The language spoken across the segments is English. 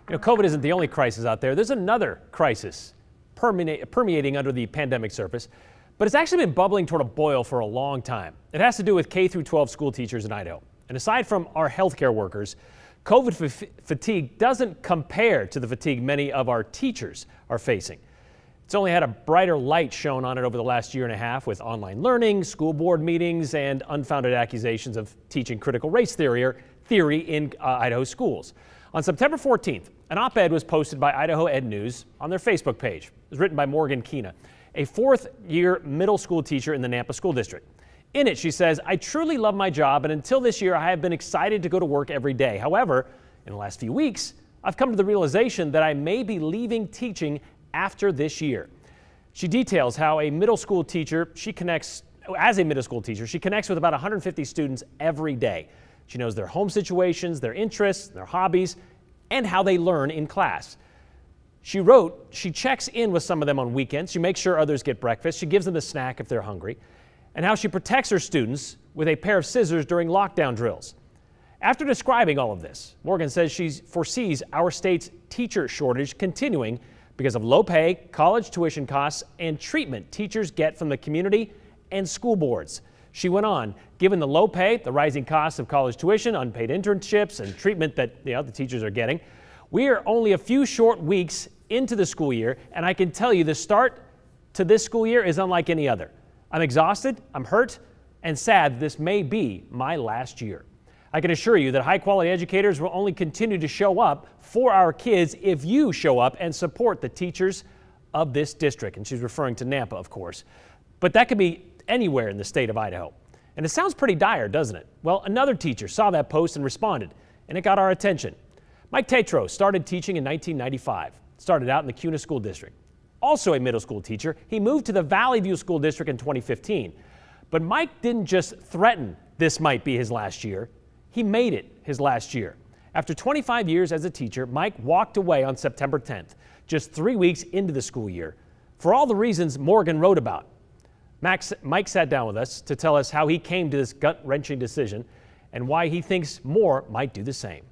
COVID isn't the only crisis out there. There's another crisis permeating under the pandemic surface, but it's actually been bubbling toward a boil for a long time. It has to do with K through 12 school teachers in Idaho. And aside from our healthcare workers, COVID fatigue doesn't compare to the fatigue many of our teachers are facing. It's only had a brighter light shone on it over the last year and a half with online learning, school board meetings, and unfounded accusations of teaching critical race theory in Idaho schools. On September 14th, an op-ed was posted by Idaho Ed News on their Facebook page. It was written by Morgan Keena, a fourth-year middle school teacher in the Nampa School District. In it, she says, "I truly love my job, and until this year, I have been excited to go to work every day. However, in the last few weeks, I've come to the realization that I may be leaving teaching after this year." She details how as a middle school teacher, she connects with about 150 students every day. She knows their home situations, their interests, their hobbies, and how they learn in class. She wrote she checks in with some of them on weekends. She makes sure others get breakfast. She gives them a snack if they're hungry. And how she protects her students with a pair of scissors during lockdown drills. After describing all of this, Morgan says she foresees our state's teacher shortage continuing because of low pay, college tuition costs, and treatment teachers get from the community and school boards. She went on, given the low pay, the rising costs of college tuition, unpaid internships, and treatment that the teachers are getting, we are only a few short weeks into the school year, and I can tell you the start to this school year is unlike any other. I'm exhausted, I'm hurt, and sad this may be my last year. I can assure you that high-quality educators will only continue to show up for our kids if you show up and support the teachers of this district. And she's referring to Nampa, of course. But that could be anywhere in the state of Idaho. And it sounds pretty dire, doesn't it? Well, another teacher saw that post and responded, and it got our attention. Mike Tatro started teaching in 1995, started out in the Kuna School District. Also a middle school teacher, he moved to the Valley View School District in 2015. But Mike didn't just threaten this might be his last year. He made it his last year. After 25 years as a teacher, Mike walked away on September 10th, just 3 weeks into the school year, for all the reasons Morgan wrote about. Mike sat down with us to tell us how he came to this gut-wrenching decision and why he thinks more might do the same.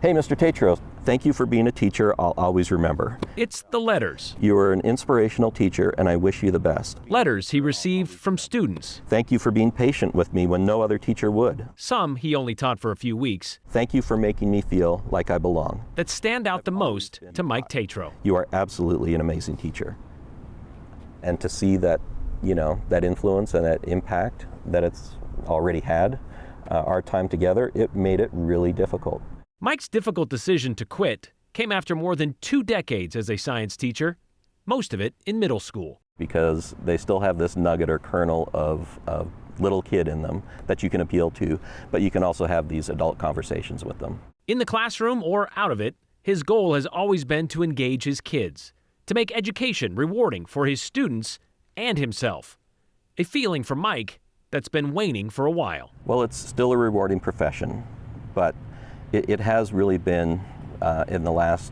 Hey, Mr. Tatro, thank you for being a teacher I'll always remember. It's the letters. You are an inspirational teacher, and I wish you the best. Letters he received from students. Thank you for being patient with me when no other teacher would. Some he only taught for a few weeks. Thank you for making me feel like I belong. That stand out the most to Mike Tatro. You are absolutely an amazing teacher. And to see that, that influence and that impact that it's already had, our time together, it made it really difficult. Mike's difficult decision to quit came after more than 2 decades as a science teacher, most of it in middle school. Because they still have this nugget or kernel of little kid in them that you can appeal to, but you can also have these adult conversations with them. In the classroom or out of it, his goal has always been to engage his kids, to make education rewarding for his students and himself. A feeling for Mike that's been waning for a while. Well, it's still a rewarding profession, but it has really been, in the last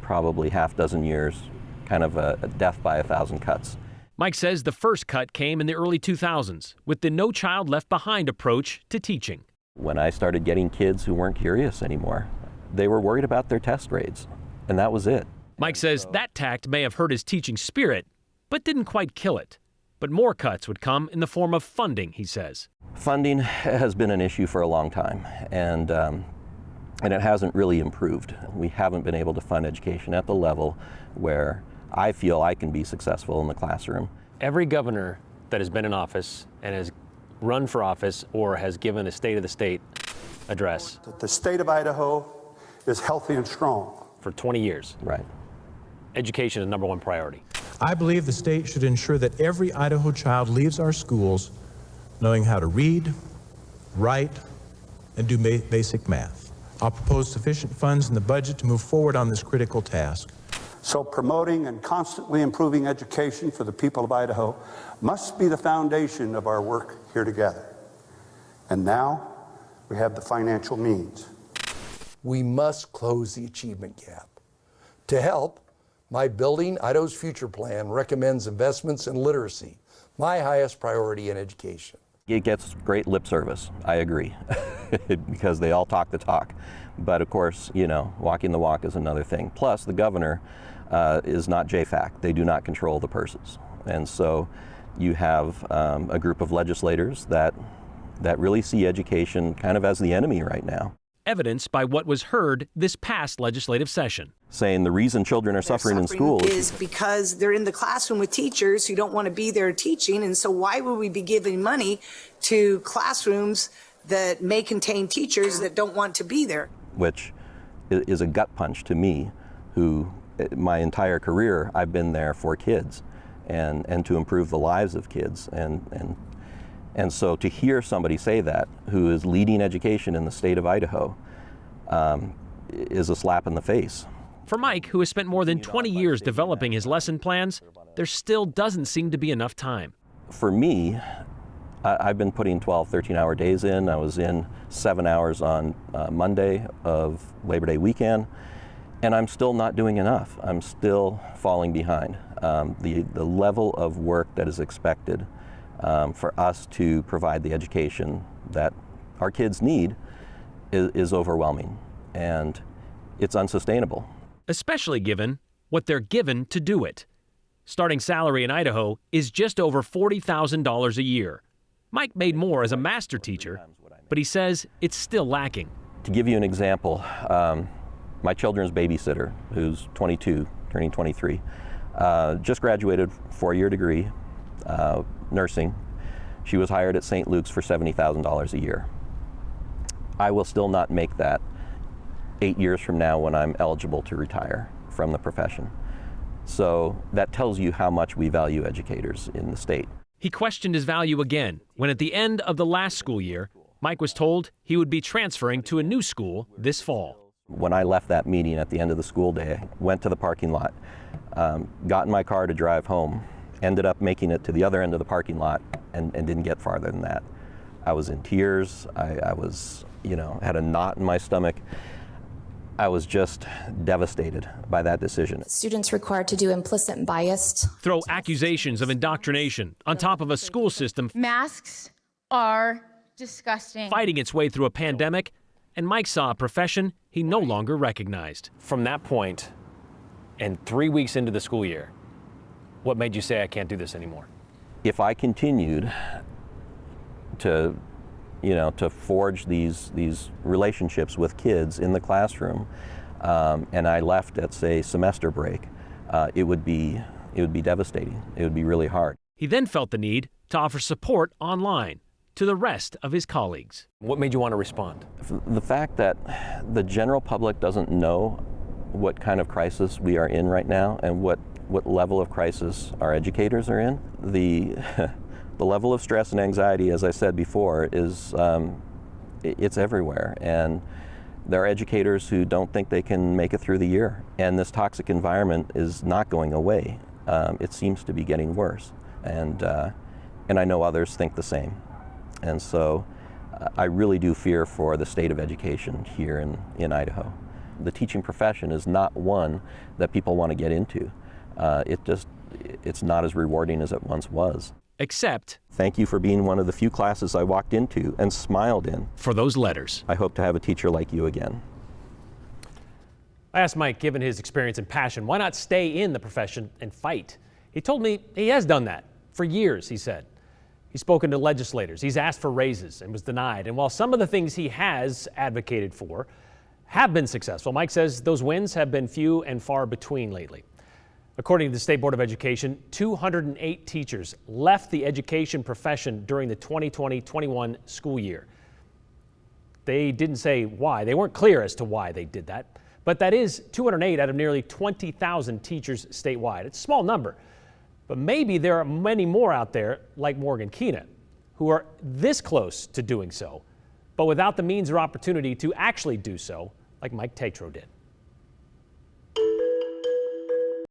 probably half dozen years, kind of a death by 1,000 cuts. Mike says the first cut came in the early 2000s with the No Child Left Behind approach to teaching. When I started getting kids who weren't curious anymore, they were worried about their test grades, and that was it. Mike says that tact may have hurt his teaching spirit, but didn't quite kill it. But more cuts would come in the form of funding, he says. Funding has been an issue for a long time, and it hasn't really improved. We haven't been able to fund education at the level where I feel I can be successful in the classroom. Every governor that has been in office and has run for office or has given a State of the State address. The state of Idaho is healthy and strong. For 20 years. Right. Education is #1 priority. I believe the state should ensure that every Idaho child leaves our schools knowing how to read, write, and do basic math. I'll propose sufficient funds in the budget to move forward on this critical task. So promoting and constantly improving education for the people of Idaho must be the foundation of our work here together. And now we have the financial means. We must close the achievement gap. To help, my Building Idaho's Future plan recommends investments in literacy, my highest priority in education. It gets great lip service, I agree, because they all talk the talk. But of course, you know, walking the walk is another thing. Plus, the governor is not JFAC. They do not control the purses. And so you have a group of legislators that really see education kind of as the enemy right now. Evidenced by what was heard this past legislative session. Saying the reason children are suffering in schools is because they're in the classroom with teachers who don't want to be there teaching, and so why would we be giving money to classrooms that may contain teachers that don't want to be there? Which is a gut punch to me, who my entire career I've been there for kids and to improve the lives of kids. And so to hear somebody say that, who is leading education in the state of Idaho, is a slap in the face. For Mike, who has spent more than 20 years developing his lesson plans, there still doesn't seem to be enough time. For me, I've been putting 12, 13-hour days in. I was in 7 hours on Monday of Labor Day weekend, and I'm still not doing enough. I'm still falling behind. The level of work that is expected for us to provide the education that our kids need is overwhelming, and it's unsustainable. Especially given what they're given to do it. Starting salary in Idaho is just over $40,000 a year. Mike made more as a master teacher, but he says it's still lacking. To give you an example, my children's babysitter, who's 22, turning 23, just graduated 4-year degree, nursing. She was hired at St. Luke's for $70,000 a year. I will still not make that 8 years from now when I'm eligible to retire from the profession. So that tells you how much we value educators in the state. He questioned his value again when at the end of the last school year, Mike was told he would be transferring to a new school this fall. When I left that meeting at the end of the school day, went to the parking lot, got in my car to drive home, ended up making it to the other end of the parking lot and didn't get farther than that. I was in tears. I was, had a knot in my stomach. I was just devastated by that decision. Students required to do implicit and biased. Throw accusations of indoctrination on top of a school system. Masks are disgusting. Fighting its way through a pandemic, and Mike saw a profession he no longer recognized. From that point, and 3 weeks into the school year, what made you say I can't do this anymore? If I continued to forge these relationships with kids in the classroom, and I left at, say, semester break, it would be devastating. It would be really hard. He then felt the need to offer support online to the rest of his colleagues. What made you want to respond? The fact that the general public doesn't know what kind of crisis we are in right now and what level of crisis our educators are in, the level of stress and anxiety, as I said before, is it's everywhere. And there are educators who don't think they can make it through the year. And this toxic environment is not going away. It seems to be getting worse. And I know others think the same. And so I really do fear for the state of education here in Idaho. The teaching profession is not one that people want to get into. It's not as rewarding as it once was. Except, thank you for being one of the few classes I walked into and smiled in. For those letters. I hope to have a teacher like you again. I asked Mike, given his experience and passion, why not stay in the profession and fight? He told me he has done that for years, he said. He's spoken to legislators, he's asked for raises and was denied. And while some of the things he has advocated for have been successful, Mike says those wins have been few and far between lately. According to the State Board of Education, 208 teachers left the education profession during the 2020-21 school year. They didn't say why. They weren't clear as to why they did that. But that is 208 out of nearly 20,000 teachers statewide. It's a small number. But maybe there are many more out there, like Morgan Keena, who are this close to doing so, but without the means or opportunity to actually do so, like Mike Tatro did.